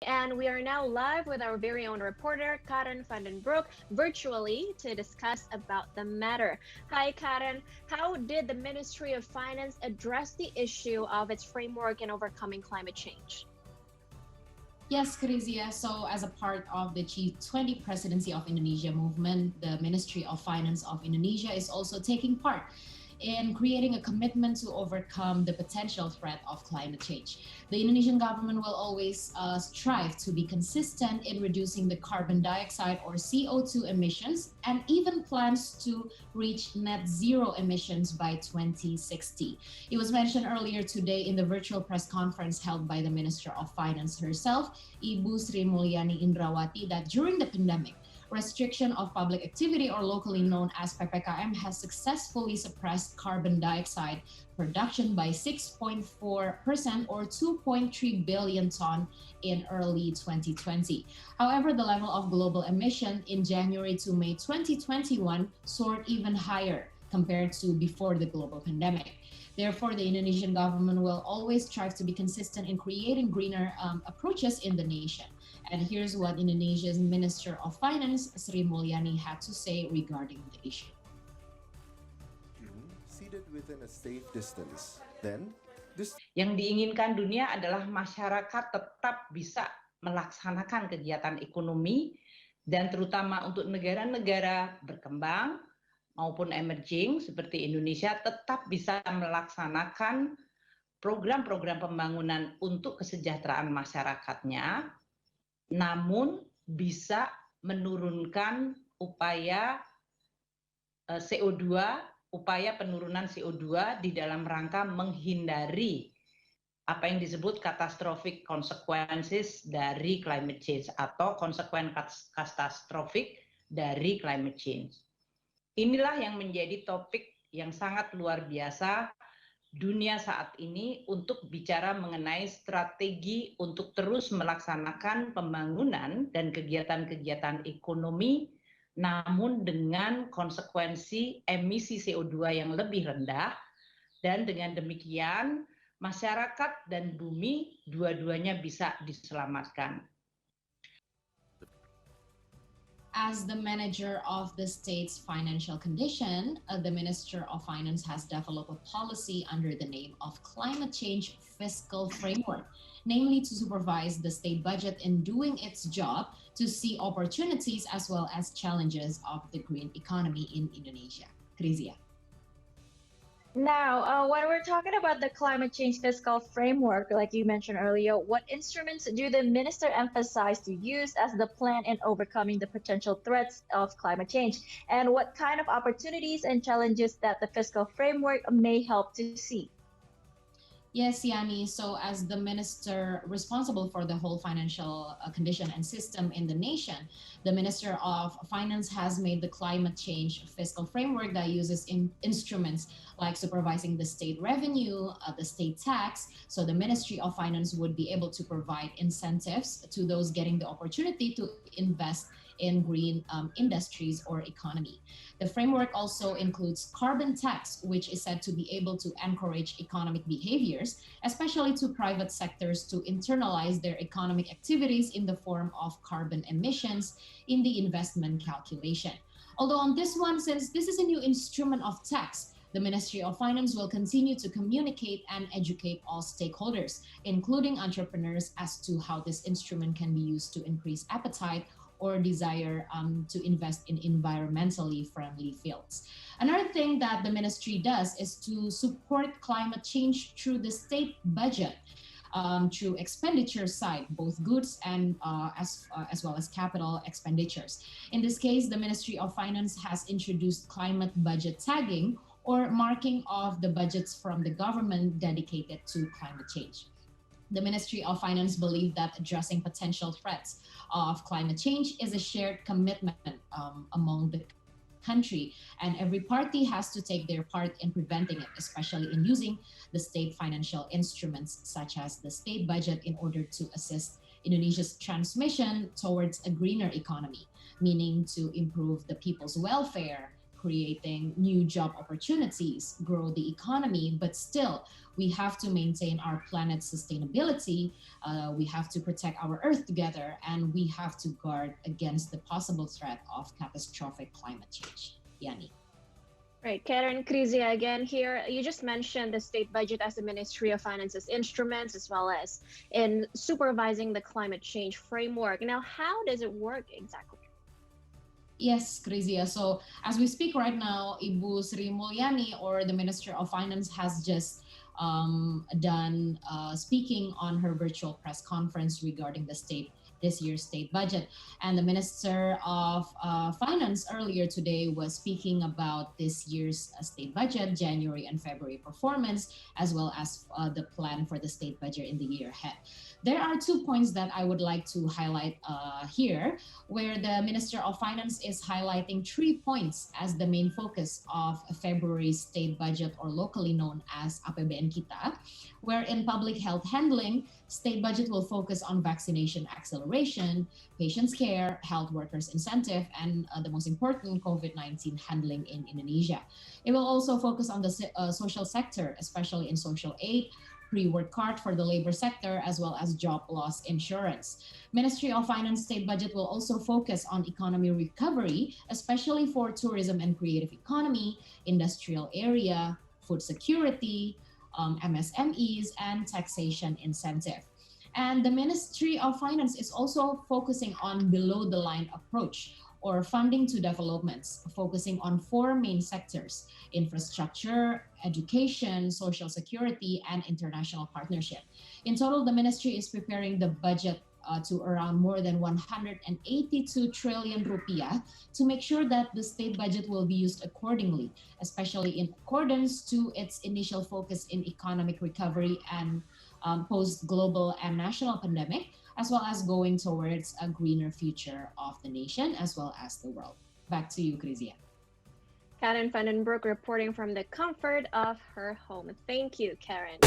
And we are now live with our very own reporter, Karen Vandenbroek, virtually to discuss about the matter. Hi, Karen. How did the Ministry of Finance address the issue of its framework in overcoming climate change? Yes, Krizia. So, as a part of the G20 Presidency of Indonesia movement, the Ministry of Finance of Indonesia is also taking part in creating a commitment to overcome the potential threat of climate change. The Indonesian government will always strive to be consistent in reducing the carbon dioxide or CO2 emissions and even plans to reach net zero emissions by 2060. It was mentioned earlier today in the virtual press conference held by the Minister of Finance herself, Ibu Sri Mulyani Indrawati, that during the pandemic, restriction of public activity, or locally known as PPKM, has successfully suppressed carbon dioxide production by 6.4% or 2.3 billion ton in early 2020. However, the level of global emission in January to May 2021 soared even higher compared to before the global pandemic. Therefore, the Indonesian government will always strive to be consistent in creating greener approaches in the nation. And here's what Indonesia's Minister of Finance, Sri Mulyani, had to say regarding the issue. Seated within a safe distance, then Yang diinginkan dunia adalah masyarakat tetap bisa melaksanakan kegiatan ekonomi dan terutama untuk negara-negara berkembang maupun emerging seperti Indonesia tetap bisa melaksanakan program-program pembangunan untuk kesejahteraan masyarakatnya, namun bisa menurunkan upaya CO2, upaya penurunan CO2 di dalam rangka menghindari apa yang disebut catastrophic consequences dari climate change atau konsekuen katastrofik dari climate change. Inilah yang menjadi topik yang sangat luar biasa dunia saat ini untuk bicara mengenai strategi untuk terus melaksanakan pembangunan dan kegiatan-kegiatan ekonomi, namun dengan konsekuensi emisi CO2 yang lebih rendah, dan dengan demikian masyarakat dan bumi dua-duanya bisa diselamatkan. As the manager of the state's financial condition, the Minister of Finance has developed a policy under the name of Climate Change Fiscal Framework, namely to supervise the state budget in doing its job to see opportunities as well as challenges of the green economy in Indonesia. Krizia. Now, when we're talking about the climate change fiscal framework, like you mentioned earlier, what instruments do the minister emphasize to use as the plan in overcoming the potential threats of climate change? And what kind of opportunities and challenges that the fiscal framework may help to see? Yes, Yani. So, as the minister responsible for the whole financial condition and system in the nation, the Minister of Finance has made the climate change fiscal framework that uses instruments like supervising the state revenue, the state tax. So, the Ministry of Finance would be able to provide incentives to those getting the opportunity to invest in green industries or economy. The framework also includes carbon tax, which is said to be able to encourage economic behaviors, especially to private sectors to internalize their economic activities in the form of carbon emissions in the investment calculation. Although on this one, since this is a new instrument of tax, the Ministry of Finance will continue to communicate and educate all stakeholders, including entrepreneurs, as to how this instrument can be used to increase appetite or desire to invest in environmentally friendly fields. Another thing that the ministry does is to support climate change through the state budget, through expenditure side, both goods and as well as capital expenditures. In this case, the Ministry of Finance has introduced climate budget tagging, or marking of the budgets from the government dedicated to climate change. The Ministry of Finance believes that addressing potential threats of climate change is a shared commitment among the country, and every party has to take their part in preventing it, especially in using the state financial instruments such as the state budget in order to assist Indonesia's transmission towards a greener economy, meaning to improve the people's welfare, creating new job opportunities, grow the economy, but still we have to maintain our planet's sustainability. We have to protect our Earth together, and we have to guard against the possible threat of catastrophic climate change. Yani. Right, Karen, Krizia again here. You just mentioned the state budget as the Ministry of Finance's instruments, as well as in supervising the climate change framework. Now, how does it work exactly? Yes, Krizia. So as we speak right now, Ibu Sri Mulyani, or the Minister of Finance, has just done speaking on her virtual press conference regarding this year's state budget. And the Minister of Finance earlier today was speaking about this year's state budget, January and February performance, as well as the plan for the state budget in the year ahead. There are 2 points that I would like to highlight here, where the Minister of Finance is highlighting 3 points as the main focus of February's state budget, or locally known as APBN Kita, where in public health handling, state budget will focus on vaccination acceleration, patients' care, health workers' incentive, and the most important, COVID-19 handling in Indonesia. It will also focus on the social sector, especially in social aid, pre-work card for the labor sector, as well as job loss insurance. Ministry of Finance state budget will also focus on economy recovery, especially for tourism and creative economy, industrial area, food security, MSMEs, and taxation incentive. And the Ministry of Finance is also focusing on below-the-line approach, or funding to developments, focusing on 4 main sectors: infrastructure, education, social security, and international partnership. In total, the ministry is preparing the budget to around more than 182 trillion rupiah to make sure that the state budget will be used accordingly, especially in accordance to its initial focus in economic recovery and post-global and national pandemic, as well as going towards a greener future of the nation as well as the world. Back to you, Krizia. Karen Vandenbroek reporting from the comfort of her home. Thank you, Karen.